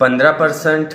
15%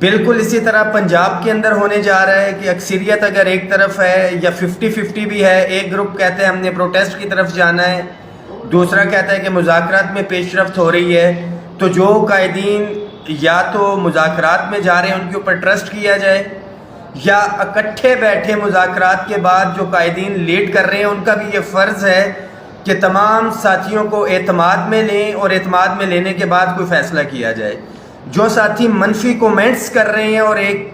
بالکل اسی طرح پنجاب کے اندر ہونے جا رہا ہے کہ اکثریت اگر ایک طرف ہے یا 50-50 بھی ہے، ایک گروپ کہتے ہیں ہم نے پروٹیسٹ کی طرف جانا ہے، دوسرا کہتا ہے کہ مذاکرات میں پیش رفت ہو رہی ہے، تو جو قائدین یا تو مذاکرات میں جا رہے ہیں ان کے اوپر ٹرسٹ کیا جائے، یا اکٹھے بیٹھے مذاکرات کے بعد جو قائدین لیڈ کر رہے ہیں ان کا بھی یہ فرض ہے کہ تمام ساتھیوں کو اعتماد میں لیں اور اعتماد میں لینے کے بعد کوئی فیصلہ کیا جائے۔ جو ساتھی منفی کومنٹس کر رہے ہیں اور ایک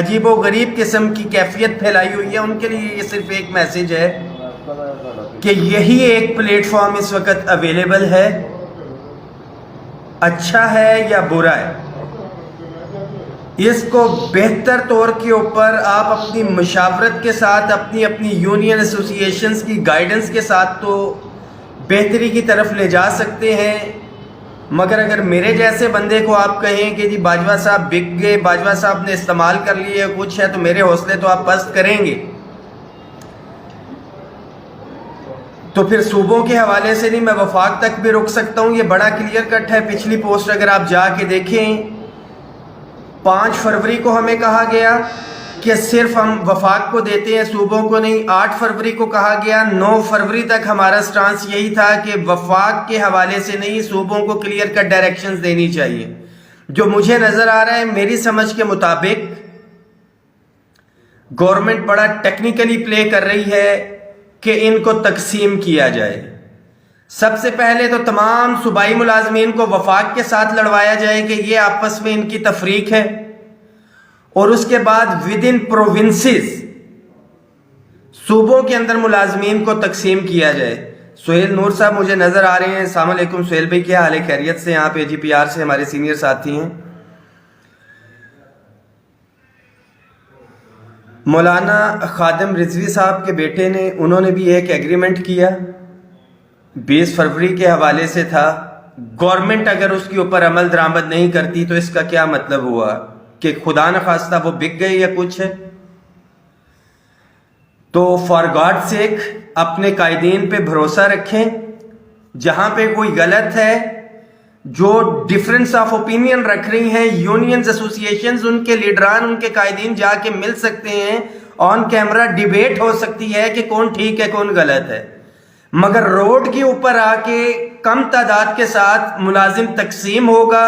عجیب و غریب قسم کی کیفیت پھیلائی ہوئی ہے، ان کے لیے یہ صرف ایک میسیج ہے کہ یہی ایک پلیٹ فارم اس وقت اویلیبل ہے، اچھا ہے یا برا ہے، اس کو بہتر طور کے اوپر آپ اپنی مشاورت کے ساتھ اپنی یونین ایسوسی ایشنز کی گائیڈنس کے ساتھ تو بہتری کی طرف لے جا سکتے ہیں، مگر اگر میرے جیسے بندے کو آپ کہیں کہ جی باجوہ صاحب بک گئے، باجوہ صاحب نے استعمال کر لیے کچھ ہے، تو میرے حوصلے تو آپ پست کریں گے۔ تو پھر صوبوں کے حوالے سے نہیں، میں وفاق تک بھی رک سکتا ہوں، یہ بڑا کلیئر کٹ ہے۔ پچھلی پوسٹ اگر آپ جا کے دیکھیں، 5 فروری کو ہمیں کہا گیا کہ صرف ہم وفاق کو دیتے ہیں، صوبوں کو نہیں۔ 8 فروری کو کہا گیا، 9 فروری تک ہمارا سٹانس یہی تھا کہ وفاق کے حوالے سے نہیں، صوبوں کو کلیئر کٹ ڈائریکشنز دینی چاہیے۔ جو مجھے نظر آ رہا ہے میری سمجھ کے مطابق گورنمنٹ بڑا ٹیکنیکلی پلے کر رہی ہے کہ ان کو تقسیم کیا جائے۔ سب سے پہلے تو تمام صوبائی ملازمین کو وفاق کے ساتھ لڑوایا جائے کہ یہ آپس میں ان کی تفریق ہے، اور اس کے بعد ود ان پروونسز صوبوں کے اندر ملازمین کو تقسیم کیا جائے۔ سہیل نور صاحب مجھے نظر آ رہے ہیں، السلام علیکم سہیل بھائی، کیا حال ہے؟ خیریت سے؟ آپ AGPR سے ہمارے سینئر ساتھی ہیں۔ مولانا خادم رضوی صاحب کے بیٹے نے، انہوں نے بھی ایک ایگریمنٹ کیا، 20 فروری کے حوالے سے تھا۔ گورنمنٹ اگر اس کے اوپر عمل درآمد نہیں کرتی تو اس کا کیا مطلب ہوا کہ خدا نخواستہ وہ بک گئے یا کچھ ہے؟ تو فار گاڈ سیک اپنے قائدین پہ بھروسہ رکھیں، جہاں پہ کوئی غلط ہے، جو ڈیفرنس آف اوپینین رکھ رہی ہیں یونینز ایسوسی ایشنز، ان کے لیڈران ان کے قائدین جا کے مل سکتے ہیں، آن کیمرہ ڈیبیٹ ہو سکتی ہے کہ کون ٹھیک ہے کون غلط ہے، مگر روڈ کے اوپر آ کے کم تعداد کے ساتھ ملازم تقسیم ہوگا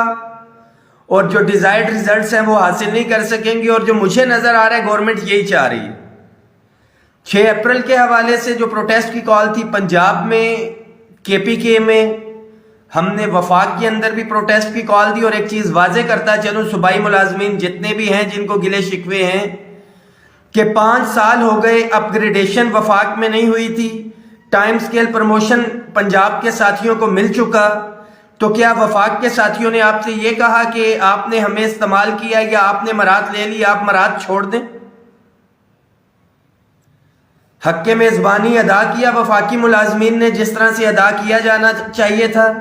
اور جو ڈیزائرڈ ریزلٹس ہیں وہ حاصل نہیں کر سکیں گے۔ اور جو مجھے نظر آ رہا ہے گورنمنٹ یہی چاہ رہی ہے۔ 6 اپریل کے حوالے سے جو پروٹیسٹ کی کال تھی پنجاب میں، KPK میں، ہم نے وفاق کے اندر بھی پروٹیسٹ کی کال دی، اور ایک چیز واضح کرتا چلوں، صوبائی ملازمین جتنے بھی ہیں جن کو گلے شکوے ہیں کہ 5 سال ہو گئے اپ گریڈیشن وفاق میں نہیں ہوئی تھی، ٹائم سکیل پروموشن پنجاب کے ساتھیوں کو مل چکا، تو کیا وفاق کے ساتھیوں نے آپ سے یہ کہا کہ آپ نے ہمیں استعمال کیا یا آپ نے مراد لے لی، آپ مراد چھوڑ دیں؟ حق میزبانی ادا کیا وفاقی ملازمین نے جس طرح سے ادا کیا جانا چاہیے تھا،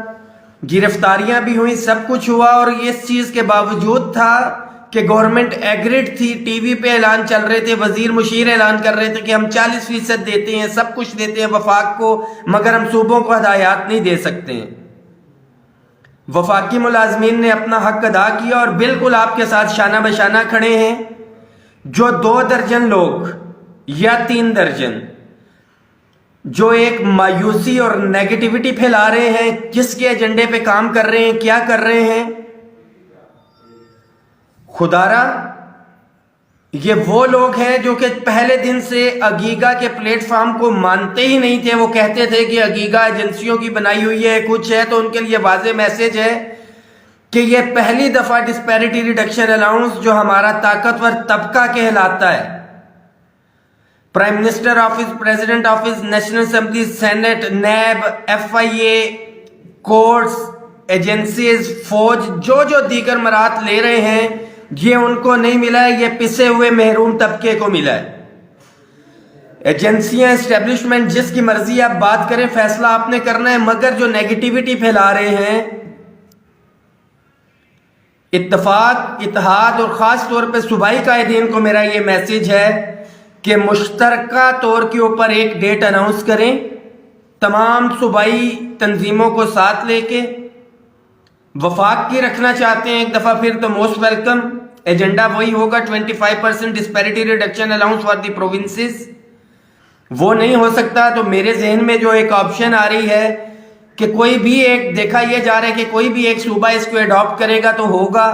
گرفتاریاں بھی ہوئیں، سب کچھ ہوا، اور اس چیز کے باوجود تھا کہ گورنمنٹ ایگریڈ تھی، ٹی وی پہ اعلان چل رہے تھے، وزیر مشیر اعلان کر رہے تھے کہ ہم 40% دیتے ہیں، سب کچھ دیتے ہیں وفاق کو، مگر ہم صوبوں کو ہدایات نہیں دے سکتے ہیں۔ وفاقی ملازمین نے اپنا حق ادا کیا اور بالکل آپ کے ساتھ شانہ بشانہ کھڑے ہیں۔ جو 2 درجن لوگ یا 3 درجن جو ایک مایوسی اور نیگیٹیوٹی پھیلا رہے ہیں، کس کے ایجنڈے پہ کام کر رہے ہیں، کیا کر رہے ہیں؟ خدارا یہ وہ لوگ ہیں جو کہ پہلے دن سے اگیگا کے پلیٹ فارم کو مانتے ہی نہیں تھے، وہ کہتے تھے کہ اگیگا ایجنسیوں کی بنائی ہوئی ہے، کچھ ہے، تو ان کے لیے واضح میسج ہے کہ یہ پہلی دفعہ ڈسپیرٹی ریڈکشن الاؤنس جو ہمارا طاقتور طبقہ کہلاتا ہے، prime minister office, president office, national assembly, senate, NAB, FIA، courts, agencies, فوج، جو دیگر مرات لے رہے ہیں، یہ ان کو نہیں ملا ہے، یہ پسے ہوئے محروم طبقے کو ملا ہے۔ ایجنسیاں، اسٹیبلشمنٹ، جس کی مرضی آپ بات کریں، فیصلہ آپ نے کرنا ہے، مگر جو نیگیٹیوٹی پھیلا رہے ہیں، اتفاق، اتحاد اور خاص طور پہ صوبائی قائدین کو میرا یہ میسج ہے کہ مشترکہ طور کے اوپر ایک ڈیٹ اناؤنس کریں، تمام صوبائی تنظیموں کو ساتھ لے کے۔ وفاق کی رکھنا چاہتے ہیں ایک دفعہ پھر تو موسٹ ویلکم، ایجنڈا وہی ہوگا 25% disparity reduction allowance for the provinces. وہ نہیں ہو سکتا تو میرے ذہن میں جو ایک آپشن آ رہی ہے کہ کوئی بھی ایک دیکھا یہ جا رہا ہے کہ کوئی بھی ایک صوبہ اس کو اڈاپٹ کرے گا تو ہوگا.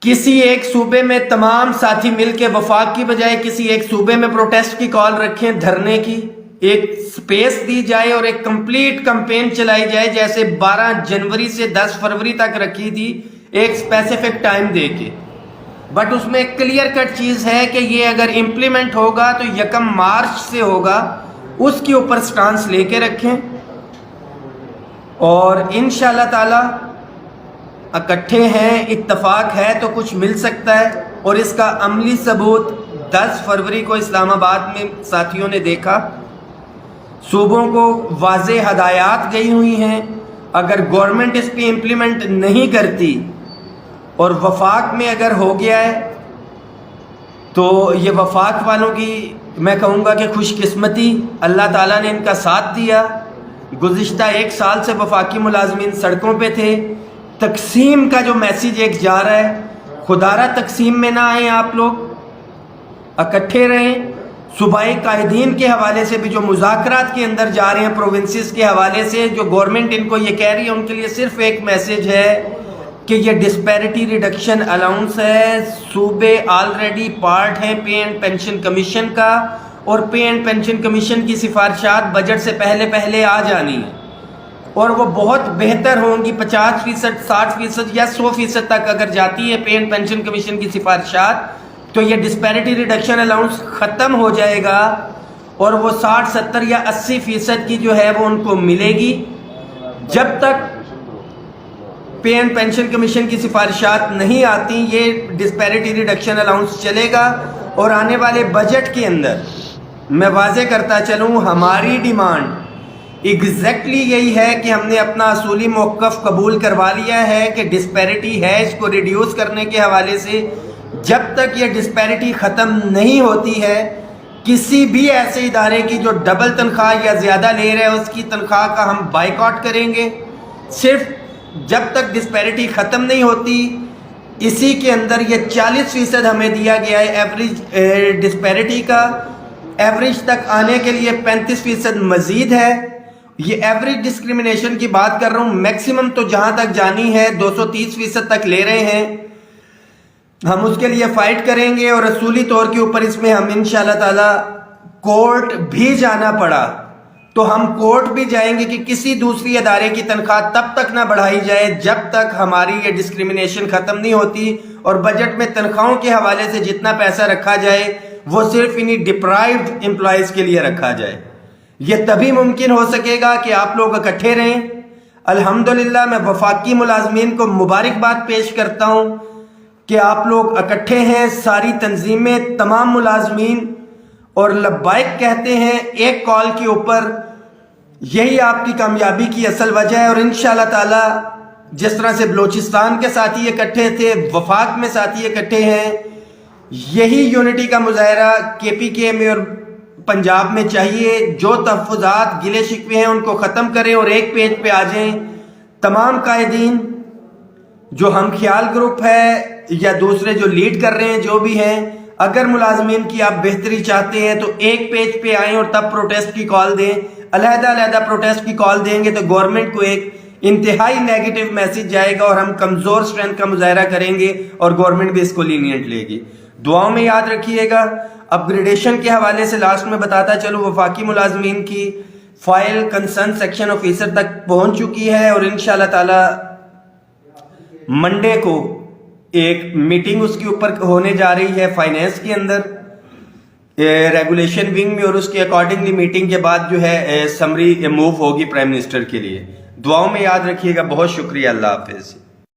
کسی ایک صوبے میں تمام ساتھی مل کے وفاق کی بجائے کسی ایک صوبے میں پروٹیسٹ کی کال رکھیں, دھرنے کی ایک سپیس دی جائے اور ایک کمپلیٹ کمپین چلائی جائے جیسے 12 جنوری سے 10 فروری تک رکھی تھی, ایک اسپیسیفک ٹائم دے کے. بٹ اس میں ایک کلیئر کٹ چیز ہے کہ یہ اگر امپلیمنٹ ہوگا تو 1 مارچ سے ہوگا, اس کے اوپر سٹانس لے کے رکھیں اور انشاءاللہ تعالی اکٹھے ہیں, اتفاق ہے تو کچھ مل سکتا ہے. اور اس کا عملی ثبوت 10 فروری کو اسلام آباد میں ساتھیوں نے دیکھا. صوبوں کو واضح ہدایات گئی ہوئی ہیں, اگر گورنمنٹ اس پہ امپلیمنٹ نہیں کرتی اور وفاق میں اگر ہو گیا ہے تو یہ وفاق والوں کی میں کہوں گا کہ خوش قسمتی, اللہ تعالیٰ نے ان کا ساتھ دیا. گزشتہ 1 سال سے وفاقی ملازمین سڑکوں پہ تھے. تقسیم کا جو میسیج ایک جا رہا ہے, خدارہ تقسیم میں نہ آئیں, آپ لوگ اکٹھے رہیں. صوبائی قائدین کے حوالے سے بھی جو مذاکرات کے اندر جا رہے ہیں پروونسز کے حوالے سے, جو گورنمنٹ ان کو یہ کہہ رہی ہے ان کے لیے صرف ایک میسیج ہے کہ یہ ڈسپیرٹی ریڈکشن الاؤنس ہے. صوبے آلریڈی پارٹ ہیں پے اینڈ پینشن کمیشن کا, اور پے اینڈ پینشن کمیشن کی سفارشات بجٹ سے پہلے آ جانی ہیں اور وہ بہت بہتر ہوں گی. 50%, 60% یا 100% تک اگر جاتی ہے پے اینڈ پینشن کمیشن کی سفارشات تو یہ ڈسپیرٹی ریڈکشن الاؤنس ختم ہو جائے گا اور وہ 60, 70 یا 80% کی جو ہے وہ ان کو ملے گی. جب تک پے اینڈ پینشن کمیشن کی سفارشات نہیں آتی یہ ڈسپیرٹی ریڈکشن الاؤنس چلے گا. اور آنے والے بجٹ کے اندر میں واضح کرتا چلوں, ہماری ڈیمانڈ ایگزیکٹلی یہی ہے کہ ہم نے اپنا اصولی موقف قبول کروا لیا ہے کہ ڈسپیرٹی ہے, اس کو ریڈیوس کرنے کے حوالے سے جب تک یہ ڈسپیرٹی ختم نہیں ہوتی ہے کسی بھی ایسے ادارے کی جو ڈبل تنخواہ یا زیادہ لے رہے ہیں اس کی تنخواہ کا ہم بائیکاٹ کریں گے. صرف جب تک ڈسپیرٹی ختم نہیں ہوتی. اسی کے اندر یہ 40% ہمیں دیا گیا ہے ایوریج ڈسپیرٹی کا, ایوریج تک آنے کے لیے 35% مزید ہے. یہ ایوریج ڈسکریمنیشن کی بات کر رہا ہوں, میکسیمم تو جہاں تک جانی ہے 230% تک لے رہے ہیں. ہم اس کے لیے فائٹ کریں گے اور اصولی طور کے اوپر اس میں ہم انشاءاللہ تعالی کورٹ بھی جانا پڑا تو ہم کورٹ بھی جائیں گے کہ کسی دوسری ادارے کی تنخواہ تب تک نہ بڑھائی جائے جب تک ہماری یہ ڈسکریمنیشن ختم نہیں ہوتی. اور بجٹ میں تنخواہوں کے حوالے سے جتنا پیسہ رکھا جائے وہ صرف انہی ڈپرائیوڈ امپلائیز کے لیے رکھا جائے. یہ تبھی ممکن ہو سکے گا کہ آپ لوگ اکٹھے رہیں. الحمدللہ میں وفاقی ملازمین کو مبارکباد پیش کرتا ہوں کہ آپ لوگ اکٹھے ہیں, ساری تنظیمیں, تمام ملازمین, اور لبیک کہتے ہیں ایک کال کے اوپر. یہی آپ کی کامیابی کی اصل وجہ ہے. اور انشاءاللہ تعالی جس طرح سے بلوچستان کے ساتھی اکٹھے تھے, وفاق میں ساتھی اکٹھے ہیں, یہی یونٹی کا مظاہرہ کے پی کے میں اور پنجاب میں چاہیے. جو تحفظات گلے شکوے ہیں ان کو ختم کریں اور ایک پیج پہ آ جائیں. تمام قائدین جو ہم خیال گروپ ہے یا دوسرے جو لیڈ کر رہے ہیں جو بھی ہیں, اگر ملازمین کی آپ بہتری چاہتے ہیں تو ایک پیج پہ آئیں اور تب پروٹیسٹ کی کال دیں. علیحدہ پروٹیسٹ کی کال دیں گے تو گورنمنٹ کو ایک انتہائی نیگیٹو میسج جائے گا اور ہم کمزور سٹرینتھ کا مظاہرہ کریں گے اور گورنمنٹ بھی اس کو لینینٹ لے گی. دعاؤں میں یاد رکھیے گا. اپ گریڈیشن کے حوالے سے لاسٹ میں بتاتا چلو, وفاقی ملازمین کی فائل کنسرن سیکشن آفیسر تک پہنچ چکی ہے اور انشاءاللہ تعالی منڈے کو ایک میٹنگ اس کے اوپر ہونے جا رہی ہے فائنینس کے اندر ریگولیشن ونگ میں, اور اس کے اکارڈنگلی میٹنگ کے بعد جو ہے سمری موو ہوگی پرائم منسٹر کے لیے. دعاؤں میں یاد رکھیے گا. بہت شکریہ. اللہ حافظ.